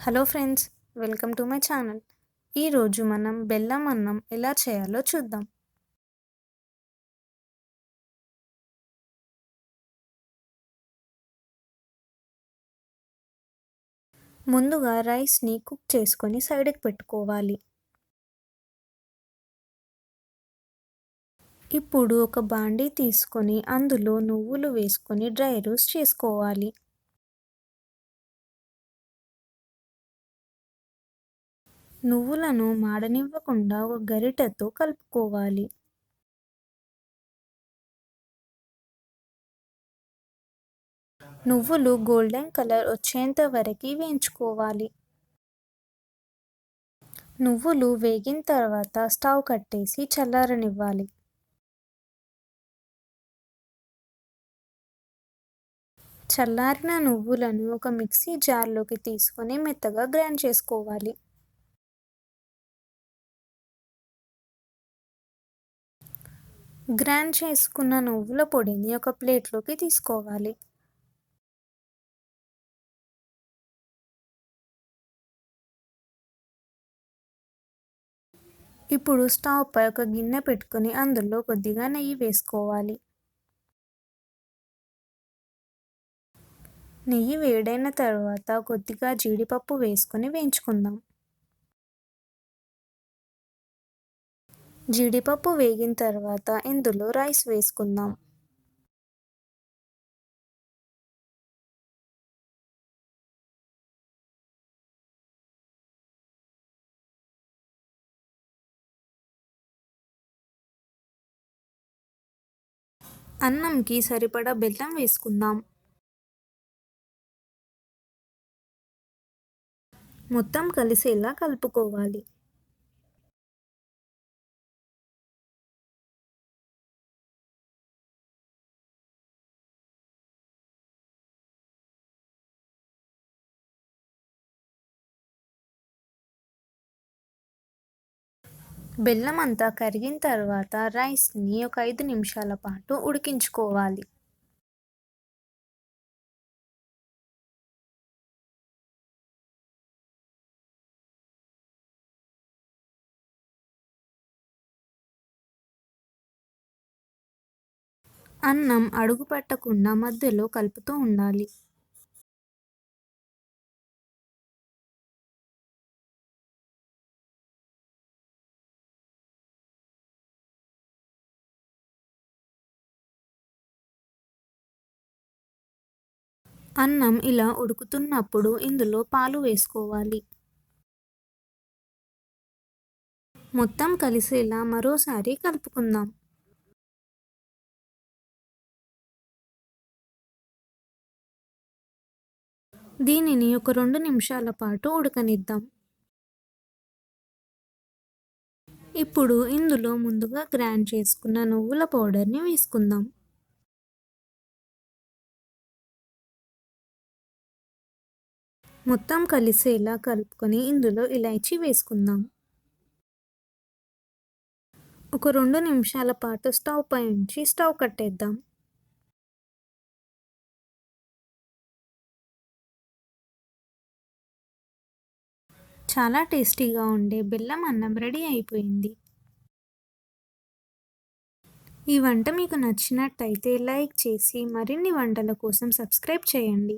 Hello friends, welcome to my channel. ఈరోజు మనం బెల్లం అన్నం ఎలా చేయాలో చూద్దాం. ముందుగా రైస్ని కుక్ చేసుకొని సైడ్కి పెట్టుకోవాలి. ఇప్పుడు ఒక బాండీ తీసుకొని అందులో నువ్వులు వేసుకొని డ్రై రోస్ట్ చేసుకోవాలి. నువ్వులను మాడనివ్వకుండా ఒక గరిటెతో కలుపుకోవాలి. నువ్వులు గోల్డెన్ కలర్ వచ్చేంత వరకు వేయించుకోవాలి. నువ్వులు వేగిన తర్వాత స్టవ్ కట్టేసి చల్లారనివ్వాలి. చల్లారిన నువ్వులను ఒక మిక్సీ జార్లోకి తీసుకొని మెత్తగా గ్రైండ్ చేసుకోవాలి. గ్రైండ్ చేసుకున్న నువ్వుల పొడిని ఒక ప్లేట్లోకి తీసుకోవాలి. ఇప్పుడు స్టవ్ పై ఒక గిన్నె పెట్టుకొని అందులో కొద్దిగా నెయ్యి వేసుకోవాలి. నెయ్యి వేడైన తర్వాత కొద్దిగా జీడిపప్పు వేసుకొని వేయించుకుందాం. జీడిపప్పు వేగిన తర్వాత ఇందులో రైస్ వేసుకుందాం. అన్నంకి సరిపడా బెల్లం వేసుకుందాం. మొత్తం కలిసేలా కలుపుకోవాలి. బెల్లం అంతా కరిగిన తర్వాత రైస్ని ఒక 5 నిమిషాల పాటు ఉడికించుకోవాలి. అన్నం అడుగు పట్టకుండా మధ్యలో కలుపుతూ ఉండాలి. అన్నం ఇలా ఉడుకుతున్నప్పుడు ఇందులో పాలు వేసుకోవాలి. మొత్తం కలిసేలా మరోసారి కలుపుకుందాం. దీనిని ఒక 2 నిమిషాల పాటు ఉడకనిద్దాం. ఇప్పుడు ఇందులో ముందుగా గ్రైండ్ చేసుకున్న నువ్వుల పౌడర్ని వేసుకుందాం. మొత్తం కలిసేలా కలుపుకొని ఇందులో ఇలైచీ వేసుకుందాం. ఒక 2 నిమిషాల పాటు స్టవ్ పై ఉంచి స్టవ్ కట్టేద్దాం. చాలా టేస్టీగా ఉండే బెల్లం అన్నం రెడీ అయిపోయింది. ఈ వంట మీకు నచ్చినట్టయితే లైక్ చేసి మరిన్ని వంటల కోసం సబ్స్క్రైబ్ చేయండి.